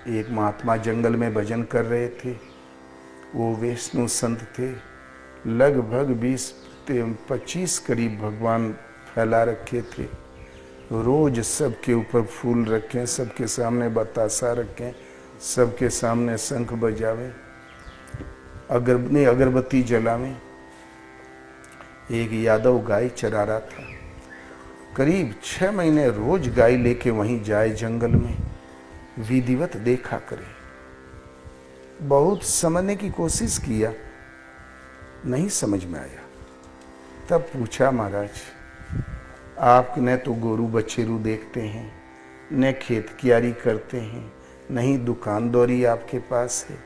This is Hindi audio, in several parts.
एक महात्मा जंगल में भजन कर रहे थे। वो वैष्णव संत थे, लगभग 20-25 करीब भगवान फैला रखे थे। रोज सबके ऊपर फूल रखें, सबके सामने बतासा रखें, सबके सामने शंख बजावें, अगरबत्ती जलावें। एक यादव गाय चरा रहा था, करीब 6 महीने रोज गाय लेके वहीं जाए जंगल में, विधिवत देखा करे। बहुत समझने की कोशिश किया, नहीं समझ में आया। तब पूछा, महाराज आप न तो गोरू बछेरू देखते हैं, न खेत कियारी करते हैं, नहीं दुकान दौरी आपके पास है,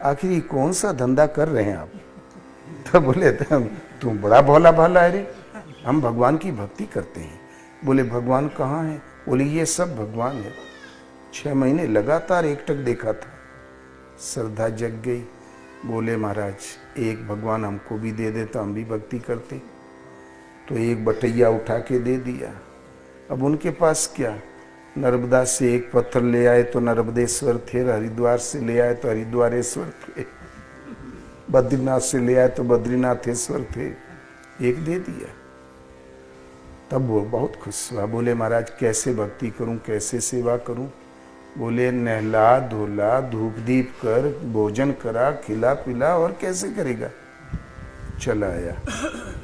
आखिर ये कौन सा धंधा कर रहे हैं आप? तब बोले तुम बड़ा भोला भाला है रे, हम भगवान की भक्ति करते हैं। बोले भगवान कहाँ है? बोले ये सब भगवान है। 6 महीने लगातार एकटक देखा था, श्रद्धा जग गई। बोले महाराज एक भगवान हमको भी दे देता, हम भी भक्ति करते। तो एक बटैया उठा के दे दिया। अब उनके पास क्या, नर्मदा से एक पत्थर ले आए तो नर्मदेश्वर थे, हरिद्वार से ले आए तो हरिद्वारेश्वर थे, बद्रीनाथ से ले आए तो बद्रीनाथेश्वर थे, एक दे दिया। तब वो बहुत खुश हुआ। बोले महाराज कैसे भक्ति करूं, कैसे सेवा करूं? बोले नहला धोला, धूप दीप कर, भोजन करा, खिला पिला, और कैसे करेगा? चला आया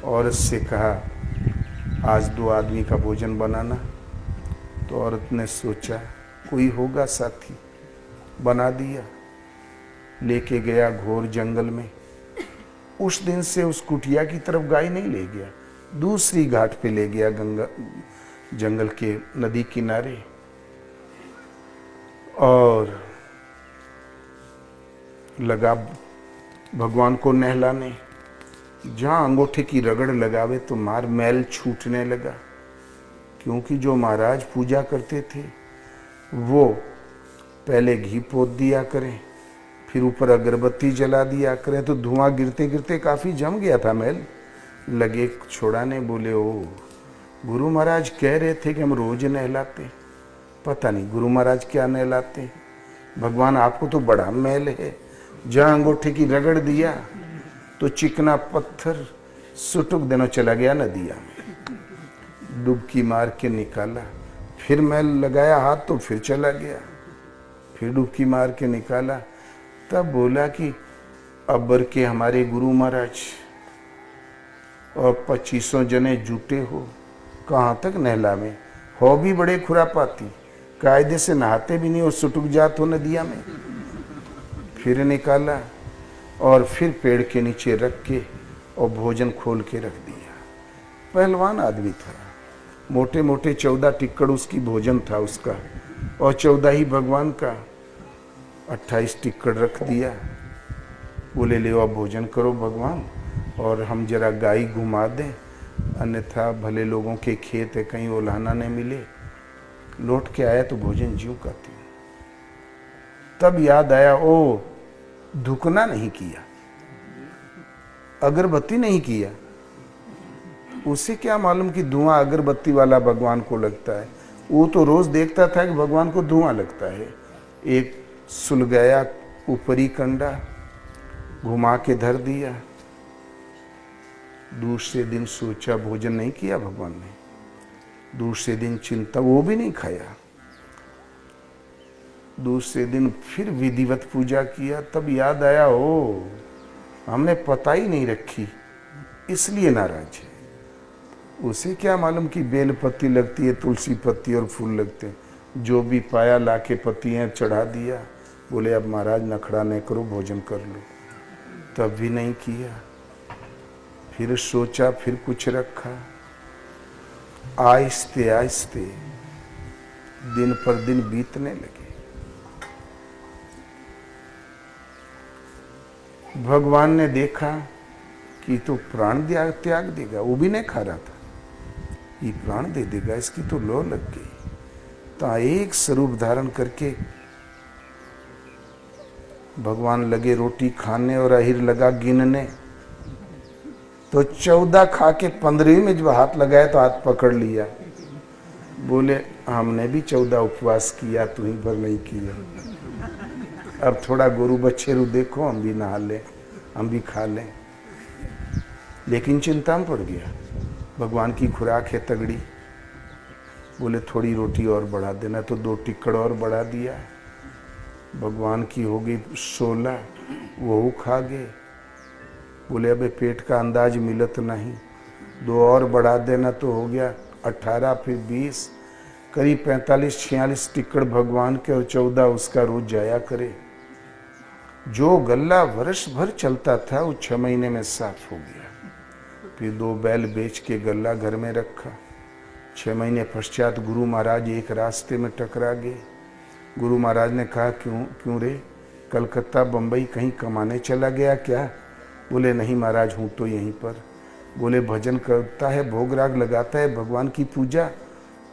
और उससे कहा आज 2 आदमी का भोजन बनाना। तो औरत ने सोचा कोई होगा साथी, बना दिया। लेके गया घोर जंगल में। उस दिन से उस कुटिया की तरफ गाय नहीं ले गया, दूसरी घाट पे ले गया, गंगा जंगल के नदी किनारे, और लगा भगवान को नहलाने। जहाँ अंगूठे की रगड़ लगावे तो मार मैल छूटने लगा, क्योंकि जो महाराज पूजा करते थे वो पहले घी पोत दिया करें, फिर ऊपर अगरबत्ती जला दिया करें, तो धुआं गिरते गिरते काफ़ी जम गया था मैल। लगे छोड़ाने। बोले ओ गुरु महाराज कह रहे थे कि हम रोज नहलाते, पता नहीं गुरु महाराज क्या नहलाते। भगवान आपको तो बड़ा मैल है। जहाँ अंगूठे की रगड़ दिया तो चिकना पत्थर सुटुक दिनों चला गया नदिया में, डुबकी मार के निकाला, फिर मैल लगाया हाथ तो फिर चला गया, फिर डुबकी मार के निकाला। तब बोला कि अब्बर के हमारे गुरु महाराज और 2500 जने जुटे हो, कहाँ तक नहला में हो, भी बड़े खुरापाती, कायदे से नहाते भी नहीं और सुटुक जात हो नदिया में। फिर निकाला और फिर पेड़ के नीचे रख के और भोजन खोल के रख दिया। पहलवान आदमी था, मोटे मोटे 14 टिक्कड़ उसकी भोजन था उसका, और 14 ही भगवान का। 28 टिक्कड़ रख दिया। बोले ले अब भोजन करो भगवान, और हम जरा गाय घुमा दें, अन्यथा भले लोगों के खेत है कहीं ओलाना नहीं मिले। लौट के आया तो भोजन ज्यों खाती हूँ। तब याद आया, ओ धुकना नहीं किया, अगरबत्ती नहीं किया। उसे क्या मालूम कि धुआं अगरबत्ती वाला भगवान को लगता है। वो तो रोज देखता था कि भगवान को धुआं लगता है। एक सुलगाया ऊपरी कंडा घुमा के धर दिया। दूसरे दिन सोचा भोजन नहीं किया भगवान ने। दूसरे दिन चिंता, वो भी नहीं खाया। दूसरे दिन फिर विधिवत पूजा किया। तब याद आया, ओ हमने पता ही नहीं रखी, इसलिए नाराज है। उसे क्या मालूम कि बेल पत्ती लगती है, तुलसी पत्ती और फूल लगते हैं। जो भी पाया लाके पत्तियां चढ़ा दिया। बोले अब महाराज नखड़ा नहीं करो, भोजन कर लो। तब भी नहीं किया। फिर सोचा, फिर कुछ रखा। आहिस्ते आहिस्ते दिन पर दिन बीतने लगे। भगवान ने देखा कि तो प्राण त्याग देगा, वो भी नहीं खा रहा था, ये प्राण दे देगा, इसकी तो लो लग गई। तो एक स्वरूप धारण करके भगवान लगे रोटी खाने और अहिर लगा गिनने। तो 14 खा के 15वीं में जब हाथ लगाया तो हाथ पकड़ लिया। बोले हमने भी 14 उपवास किया, तू ही भर नहीं किया। अब थोड़ा गोरू बच्छेरू देखो, हम भी नहा लें, हम भी खा लें। लेकिन चिंता में पड़ गया, भगवान की खुराक है तगड़ी। बोले थोड़ी रोटी और बढ़ा देना, तो 2 टिक्कड़ और बढ़ा दिया। भगवान की हो गई 16, वो खा गए। बोले अबे पेट का अंदाज मिलत नहीं, 2 और बढ़ा देना तो हो गया 18, फिर 20, करीब 45-46 टिक्कड़ भगवान के और 14 उसका रोज जाया करे। जो गल्ला वर्ष भर चलता था वो 6 महीने में साफ हो गया। फिर 2 बैल बेच के गल्ला घर में रखा। 6 महीने पश्चात गुरु महाराज एक रास्ते में टकरा गए। गुरु महाराज ने कहा क्यों रे, कलकत्ता बम्बई कहीं कमाने चला गया क्या? बोले नहीं महाराज, हूँ तो यहीं पर। बोले भजन करता है, भोग राग लगाता है, भगवान की पूजा?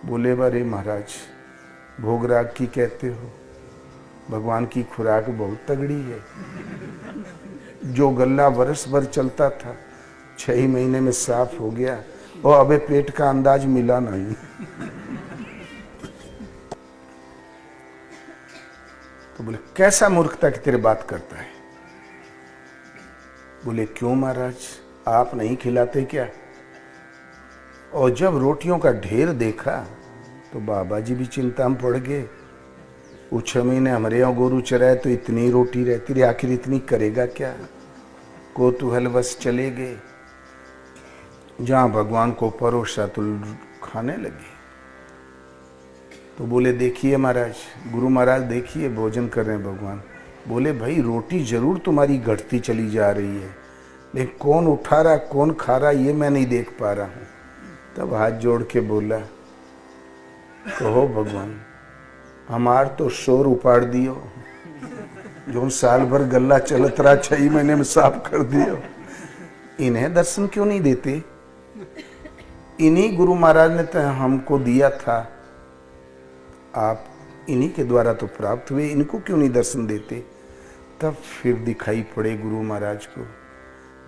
बोले अरे महाराज, भोग राग की कहते हो, भगवान की खुराक बहुत तगड़ी है। जो गल्ला वर्ष भर चलता था 6 ही महीने में साफ हो गया, और अबे पेट का अंदाज मिला नहीं। तो बोले कैसा मूर्खता की तेरे बात करता है? बोले क्यों महाराज, आप नहीं खिलाते क्या? और जब रोटियों का ढेर देखा तो बाबा जी भी चिंता में पड़ गए। वो 6 महीने हमारे यहाँ गोरू चराए तो इतनी रोटी रहती रही, आखिर इतनी करेगा क्या? कोतूहल बस चले गए। जहाँ भगवान को परोसा तो खाने लगे। तो बोले देखिए महाराज, गुरु महाराज देखिए भोजन कर रहे हैं भगवान। बोले भाई रोटी जरूर तुम्हारी घटती चली जा रही है, लेकिन कौन उठा रहा कौन खा रहा ये मैं नहीं देख पा रहा हूँ। तब हाथ जोड़ के बोला, कहो भगवान, हमार तो शोर उपाड़ दियो, जो साल भर गल्ला चलत रहा 6 महीने में साफ कर दियो। इन्हें दर्शन क्यों नहीं देते? इन्हीं गुरु महाराज ने तो हमको दिया था, आप इन्हीं के द्वारा तो प्राप्त हुए, इनको क्यों नहीं दर्शन देते? तब फिर दिखाई पड़े गुरु महाराज को,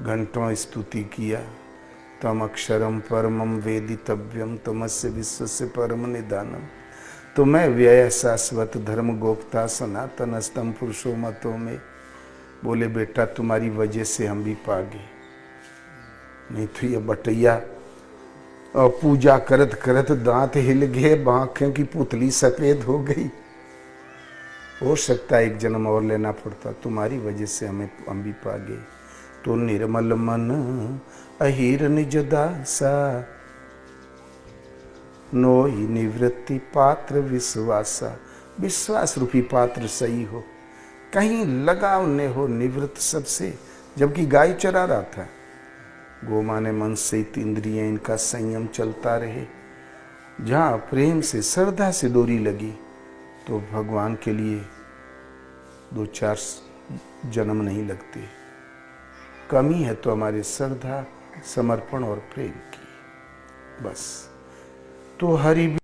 घंटों स्तुति किया। तम अक्षरम परमम वेदितव्यम तमस्य विश्वस्य परम निदानम, तो मैं व्यय शाश्वत धर्म गोप्ता सनातन स्तम पुरुषो मतों में। बोले बेटा तुम्हारी वजह से हम भी पा गए, नहीं तो ये बटैया और पूजा करत करत दांत हिल गए, आँखों की पुतली सफेद हो गई। हो सकता है एक जन्म और लेना पड़ता, तुम्हारी वजह से हम भी पा गए। तो निर्मल मन अहीर निज दासा, नोई निवृत्ति पात्र विश्वासा। विश्वास रूपी पात्र सही हो, कहीं लगाव न हो निवृत्त सबसे। जबकि गाय चरा रहा था, गोमा ने मन से इंद्रियां इनका संयम चलता रहे। जहाँ प्रेम से श्रद्धा से डोरी लगी तो भगवान के लिए 2-4 जन्म नहीं लगते। कमी है तो हमारे श्रद्धा, समर्पण और प्रेम की, बस। तो हरि